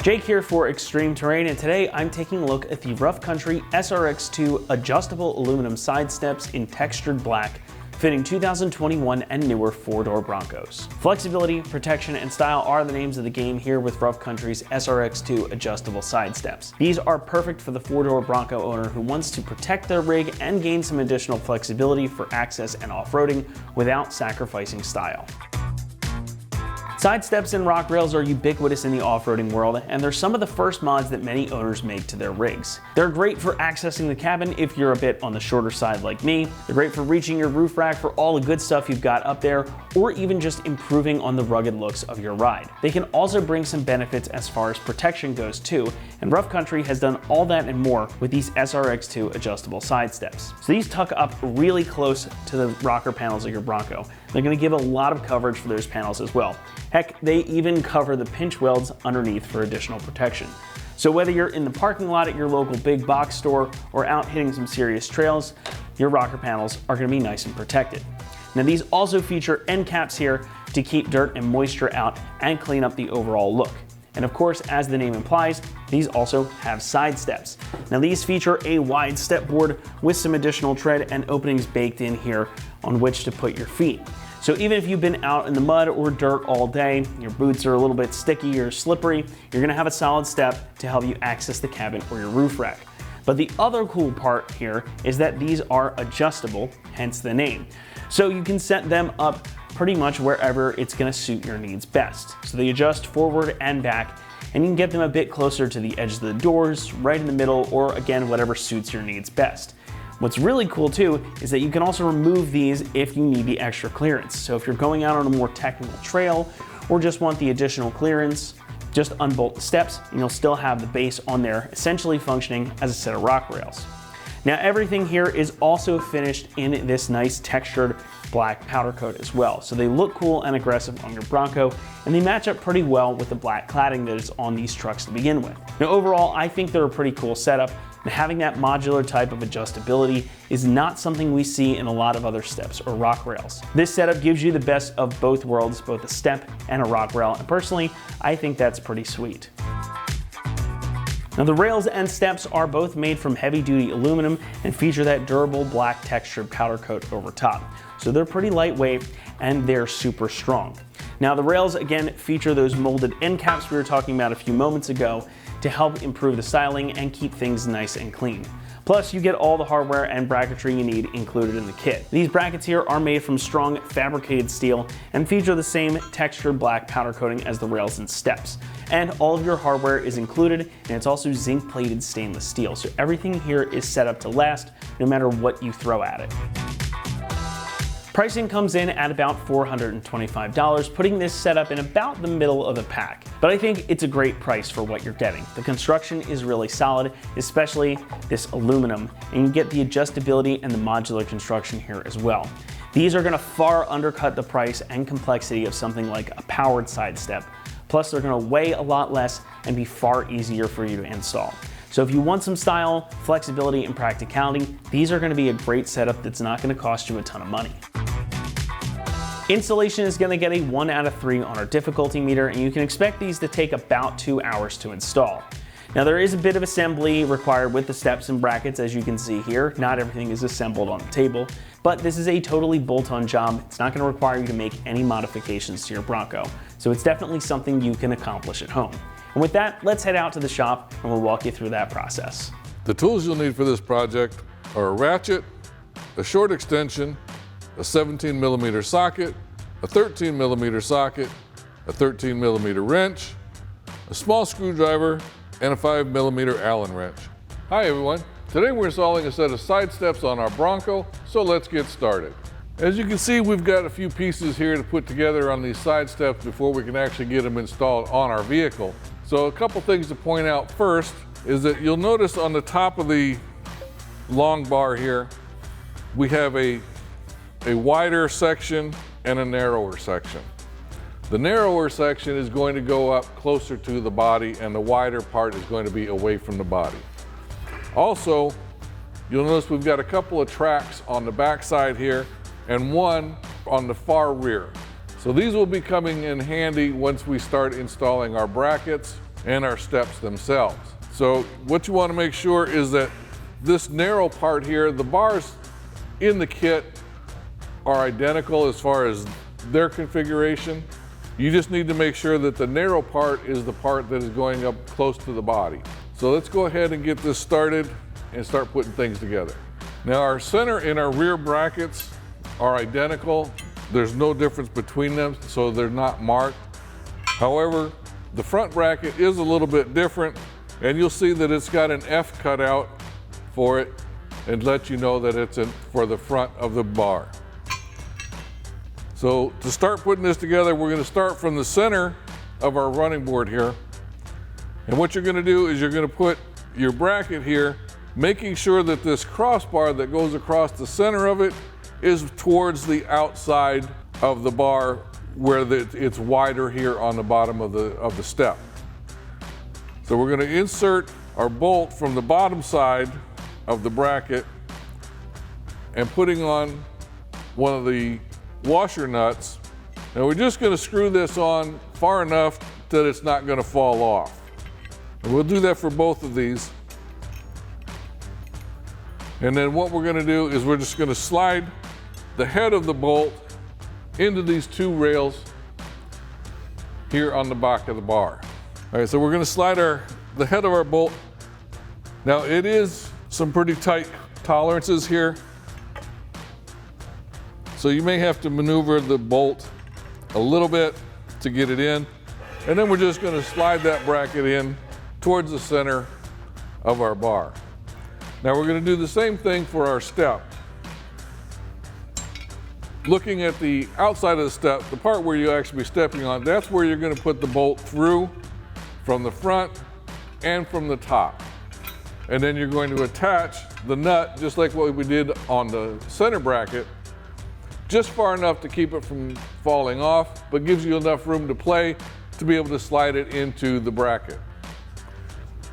Jake here for Extreme Terrain, and today I'm taking a look at the Rough Country SRX2 adjustable aluminum side steps in textured black, fitting 2021 and newer four-door Broncos. Flexibility, protection, and style are the names of the game here with Rough Country's SRX2 adjustable side steps. These are perfect for the four-door Bronco owner who wants to protect their rig and gain some additional flexibility for access and off-roading without sacrificing style. Side steps and rock rails are ubiquitous in the off-roading world, and they're some of the first mods that many owners make to their rigs. They're great for accessing the cabin if you're a bit on the shorter side like me. They're great for reaching your roof rack for all the good stuff you've got up there, or even just improving on the rugged looks of your ride. They can also bring some benefits as far as protection goes too, and Rough Country has done all that and more with these SRX2 adjustable side steps. So these tuck up really close to the rocker panels of your Bronco. They're going to give a lot of coverage for those panels as well. Heck, they even cover the pinch welds underneath for additional protection. So whether you're in the parking lot at your local big box store or out hitting some serious trails, your rocker panels are going to be nice and protected. Now these also feature end caps here to keep dirt and moisture out and clean up the overall look. And of course, as the name implies, these also have side steps. Now these feature a wide step board with some additional tread and openings baked in here on which to put your feet. So even if you've been out in the mud or dirt all day, your boots are a little bit sticky or slippery, you're gonna have a solid step to help you access the cabin or your roof rack. But the other cool part here is that these are adjustable, hence the name. So you can set them up pretty much wherever it's gonna suit your needs best. So they adjust forward and back, and you can get them a bit closer to the edge of the doors, right in the middle, or again, whatever suits your needs best. What's really cool too is that you can also remove these if you need the extra clearance. So if you're going out on a more technical trail or just want the additional clearance, just unbolt the steps and you'll still have the base on there, essentially functioning as a set of rock rails. Now everything here is also finished in this nice textured black powder coat as well. So they look cool and aggressive on your Bronco, and they match up pretty well with the black cladding that is on these trucks to begin with. Now overall, I think they're a pretty cool setup, and having that modular type of adjustability is not something we see in a lot of other steps or rock rails. This setup gives you the best of both worlds, both a step and a rock rail, and personally, I think that's pretty sweet. Now the rails and steps are both made from heavy-duty aluminum and feature that durable black textured powder coat over top. So they're pretty lightweight and they're super strong. Now the rails again feature those molded end caps we were talking about a few moments ago to help improve the styling and keep things nice and clean. Plus, you get all the hardware and bracketry you need included in the kit. These brackets here are made from strong fabricated steel and feature the same textured black powder coating as the rails and steps. And all of your hardware is included, and it's also zinc plated stainless steel. So everything here is set up to last no matter what you throw at it. Pricing comes in at about $425, putting this setup in about the middle of the pack. But I think it's a great price for what you're getting. The construction is really solid, especially this aluminum, and you get the adjustability and the modular construction here as well. These are gonna far undercut the price and complexity of something like a powered side step. Plus they're gonna weigh a lot less and be far easier for you to install. So if you want some style, flexibility, and practicality, these are gonna be a great setup that's not gonna cost you a ton of money. Installation is gonna get a 1 out of 3 on our difficulty meter, and you can expect these to take about 2 hours to install. Now there is a bit of assembly required with the steps and brackets, as you can see here. Not everything is assembled on the table, but this is a totally bolt-on job. It's not gonna require you to make any modifications to your Bronco. So it's definitely something you can accomplish at home. And with that, let's head out to the shop and we'll walk you through that process. The tools you'll need for this project are a ratchet, a short extension, a 17mm socket, a 13mm socket, a 13mm wrench, a small screwdriver, and a 5mm Allen wrench. Hi everyone, today we're installing a set of side steps on our Bronco, so let's get started. As you can see, we've got a few pieces here to put together on these side steps before we can actually get them installed on our vehicle. So a couple things to point out first is that you'll notice on the top of the long bar here, we have a wider section and a narrower section. The narrower section is going to go up closer to the body, and the wider part is going to be away from the body. Also, you'll notice we've got a couple of tracks on the back side here and one on the far rear. So these will be coming in handy once we start installing our brackets and our steps themselves. So what you want to make sure is that this narrow part here, the bars in the kit are identical as far as their configuration. You just need to make sure that the narrow part is the part that is going up close to the body. So let's go ahead and get this started and start putting things together. Now our center and our rear brackets are identical. There's no difference between them, so they're not marked. However, the front bracket is a little bit different, and you'll see that it's got an F cut out for it and let you know that it's for the front of the bar. So to start putting this together, we're going to start from the center of our running board here. And what you're going to do is you're going to put your bracket here, making sure that this crossbar that goes across the center of it is towards the outside of the bar where it's wider here on the bottom of the step. So we're going to insert our bolt from the bottom side of the bracket and putting on one of the washer nuts. Now we're just going to screw this on far enough that it's not going to fall off. And we'll do that for both of these. And then what we're going to do is we're just going to slide the head of the bolt into these two rails here on the back of the bar. All right, so we're going to slide the head of our bolt. Now it is some pretty tight tolerances here, so you may have to maneuver the bolt a little bit to get it in. And then we're just going to slide that bracket in towards the center of our bar. Now we're going to do the same thing for our step. Looking at the outside of the step, the part where you actually be stepping on, that's where you're going to put the bolt through from the front and from the top. And then you're going to attach the nut, just like what we did on the center bracket, just far enough to keep it from falling off, but gives you enough room to play to be able to slide it into the bracket.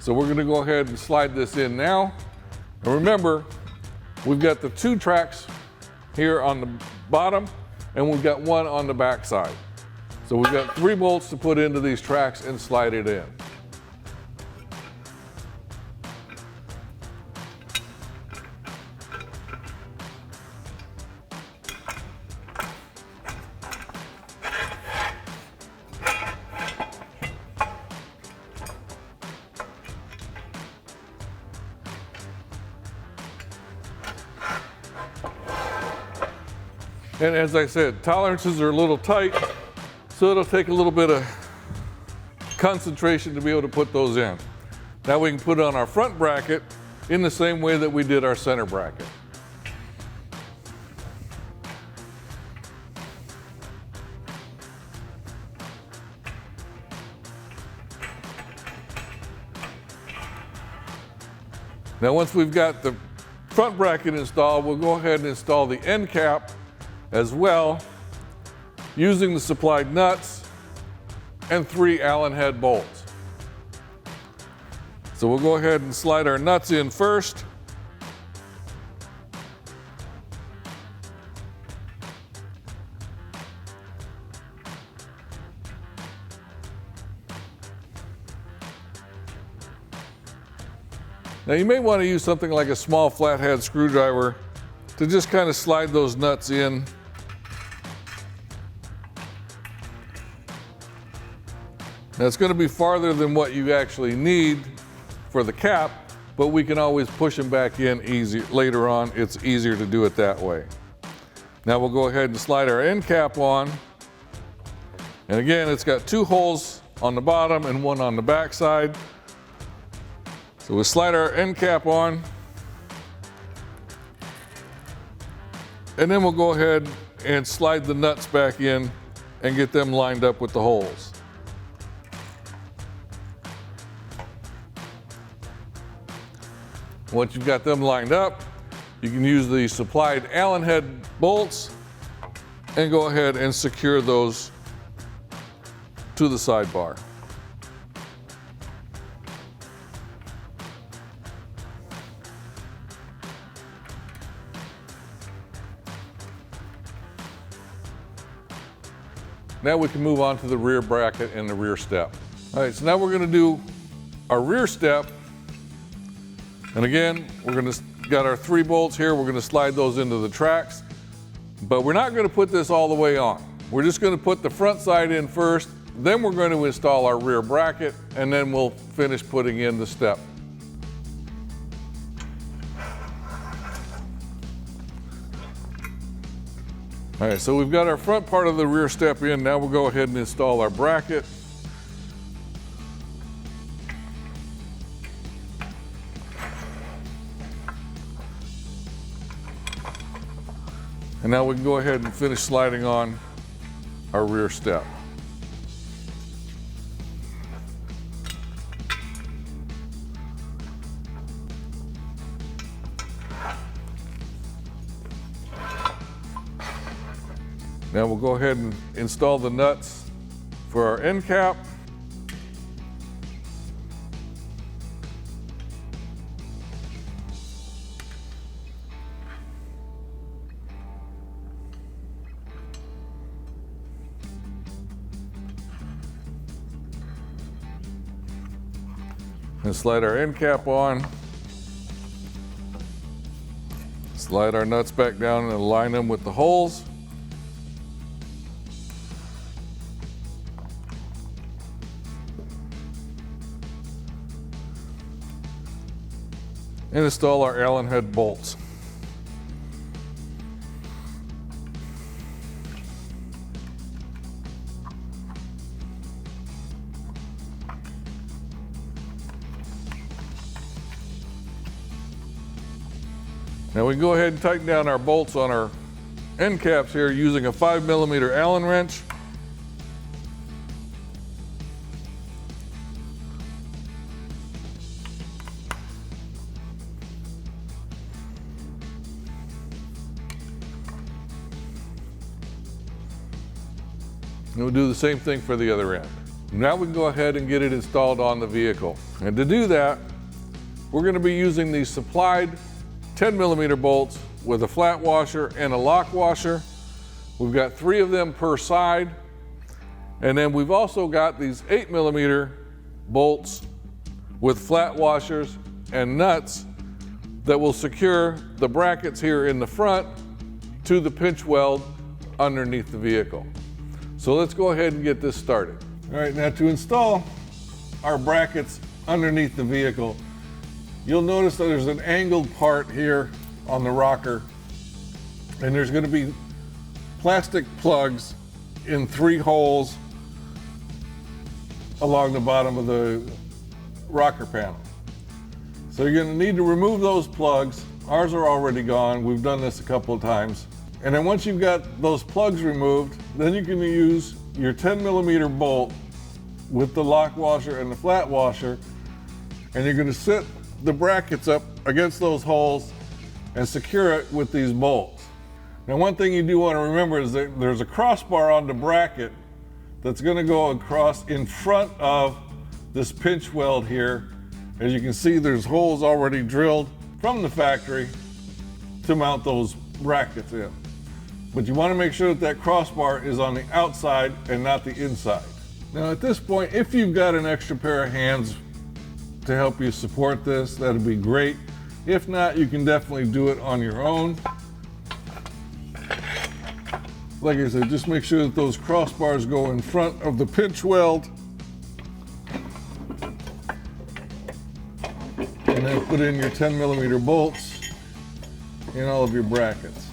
So we're going to go ahead and slide this in now. And remember, we've got the two tracks here on the bottom, and we've got one on the back side. So we've got 3 bolts to put into these tracks and slide it in. And as I said, tolerances are a little tight, so it'll take a little bit of concentration to be able to put those in. Now we can put on our front bracket in the same way that we did our center bracket. Now once we've got the front bracket installed, we'll go ahead and install the end cap as well, using the supplied nuts and 3 Allen head bolts. So we'll go ahead and slide our nuts in first. Now you may want to use something like a small flathead screwdriver to just kind of slide those nuts in. Now it's going to be farther than what you actually need for the cap, but we can always push them back in easy later on. It's easier to do it that way. Now we'll go ahead and slide our end cap on. And again, it's got 2 holes on the bottom and 1 on the back side. So we'll slide our end cap on. And then we'll go ahead and slide the nuts back in and get them lined up with the holes. Once you've got them lined up, you can use the supplied Allen head bolts and go ahead and secure those to the sidebar. Now we can move on to the rear bracket and the rear step. All right, so now we're gonna do our rear step. And again, got our 3 bolts here. We're gonna slide those into the tracks, but we're not gonna put this all the way on. We're just gonna put the front side in first, then we're going to install our rear bracket, and then we'll finish putting in the step. All right, so we've got our front part of the rear step in. Now we'll go ahead and install our bracket. And now we can go ahead and finish sliding on our rear step. Now we'll go ahead and install the nuts for our end cap. And slide our end cap on. Slide our nuts back down and align them with the holes. And install our Allen head bolts. Now we can go ahead and tighten down our bolts on our end caps here using a 5mm Allen wrench. And we'll do the same thing for the other end. Now we can go ahead and get it installed on the vehicle. And to do that, we're going to be using these supplied 10mm bolts with a flat washer and a lock washer. We've got 3 of them per side. And then we've also got these 8mm bolts with flat washers and nuts that will secure the brackets here in the front to the pinch weld underneath the vehicle. So let's go ahead and get this started. All right, now to install our brackets underneath the vehicle, you'll notice that there's an angled part here on the rocker, and there's going to be plastic plugs in 3 holes along the bottom of the rocker panel. So you're going to need to remove those plugs. Ours are already gone. We've done this a couple of times. And then once you've got those plugs removed, then you can use your 10mm bolt with the lock washer and the flat washer, and you're going to sit the brackets up against those holes and secure it with these bolts. Now, one thing you do want to remember is that there's a crossbar on the bracket that's going to go across in front of this pinch weld here. As you can see, there's holes already drilled from the factory to mount those brackets in. But you want to make sure that that crossbar is on the outside and not the inside. Now at this point, if you've got an extra pair of hands to help you support this, that'd be great. If not, you can definitely do it on your own. Like I said, just make sure that those crossbars go in front of the pinch weld. And then put in your 10mm bolts in all of your brackets.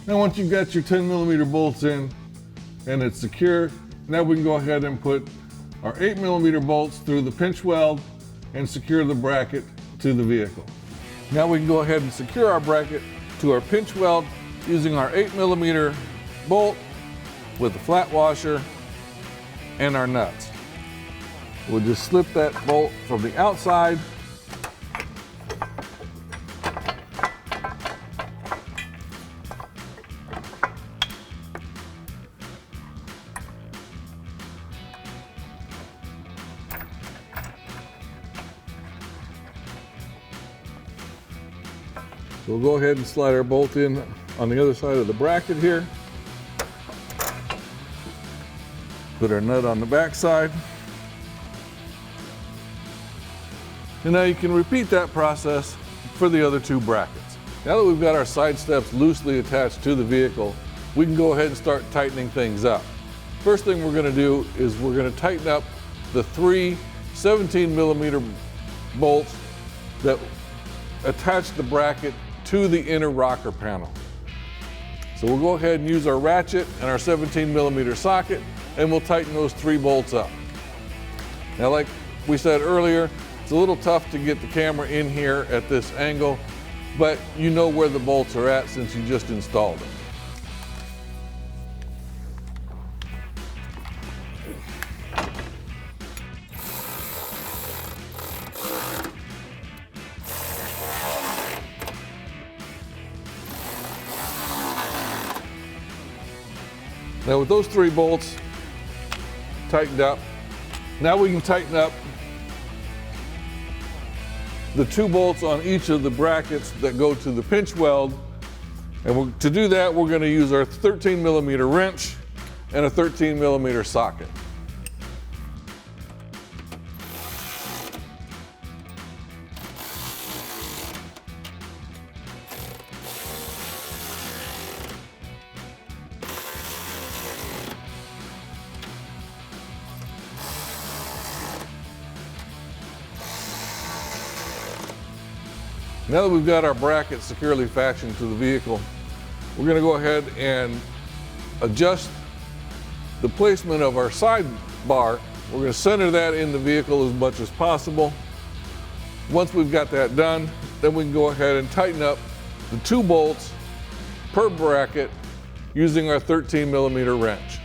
Now once you've got your 10mm bolts in and it's secure, now we can go ahead and put our 8mm bolts through the pinch weld and secure the bracket to the vehicle. Now we can go ahead and secure our bracket to our pinch weld using our 8mm bolt with the flat washer and our nuts. We'll just slip that bolt from the outside . So we'll go ahead and slide our bolt in on the other side of the bracket here. Put our nut on the back side. And now you can repeat that process for the other two brackets. Now that we've got our side steps loosely attached to the vehicle, we can go ahead and start tightening things up. First thing we're going to do is we're going to tighten up the 3 17mm bolts that attach the bracket to the inner rocker panel. So we'll go ahead and use our ratchet and our 17mm socket, and we'll tighten those 3 bolts up. Now, like we said earlier, it's a little tough to get the camera in here at this angle, but you know where the bolts are at since you just installed them. Now with those 3 bolts tightened up, now we can tighten up the 2 bolts on each of the brackets that go to the pinch weld. And to do that, we're going to use our 13mm wrench and a 13mm socket. Now that we've got our bracket securely fastened to the vehicle, we're going to go ahead and adjust the placement of our side bar. We're going to center that in the vehicle as much as possible. Once we've got that done, then we can go ahead and tighten up the 2 bolts per bracket using our 13mm wrench.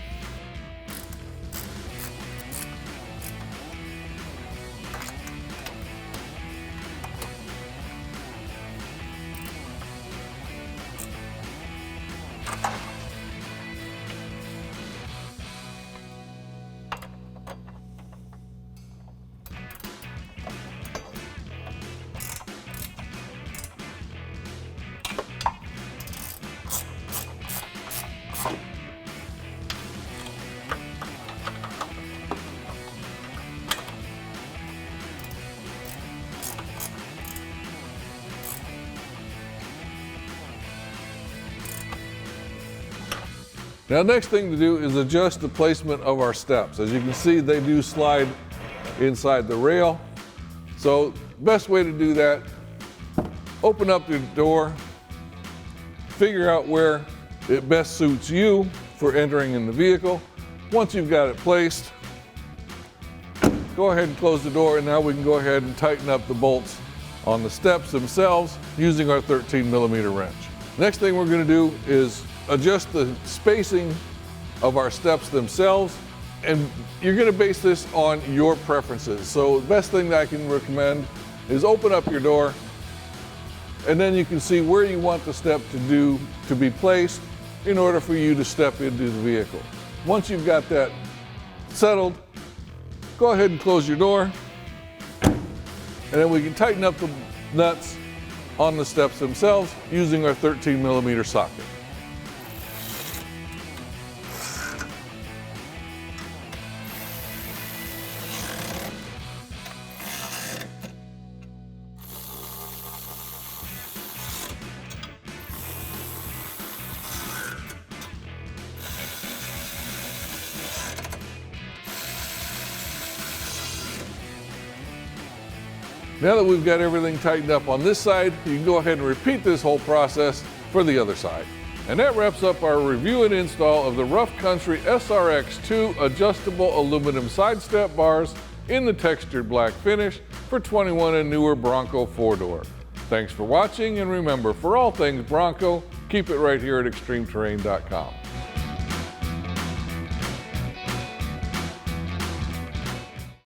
Now, next thing to do is adjust the placement of our steps. As you can see, they do slide inside the rail. So, best way to do that, open up your door, figure out where it best suits you for entering in the vehicle. Once you've got it placed, go ahead and close the door, and now we can go ahead and tighten up the bolts on the steps themselves using our 13mm wrench. Next thing we're going to do is adjust the spacing of our steps themselves, and you're going to base this on your preferences. So the best thing that I can recommend is open up your door, and then you can see where you want the step to be placed in order for you to step into the vehicle. Once you've got that settled, go ahead and close your door, and then we can tighten up the nuts on the steps themselves using our 13mm socket. Now that we've got everything tightened up on this side, you can go ahead and repeat this whole process for the other side. And that wraps up our review and install of the Rough Country SRX2 adjustable aluminum side step bars in the textured black finish for 21 and newer Bronco 4-door. Thanks for watching, and remember, for all things Bronco, keep it right here at ExtremeTerrain.com.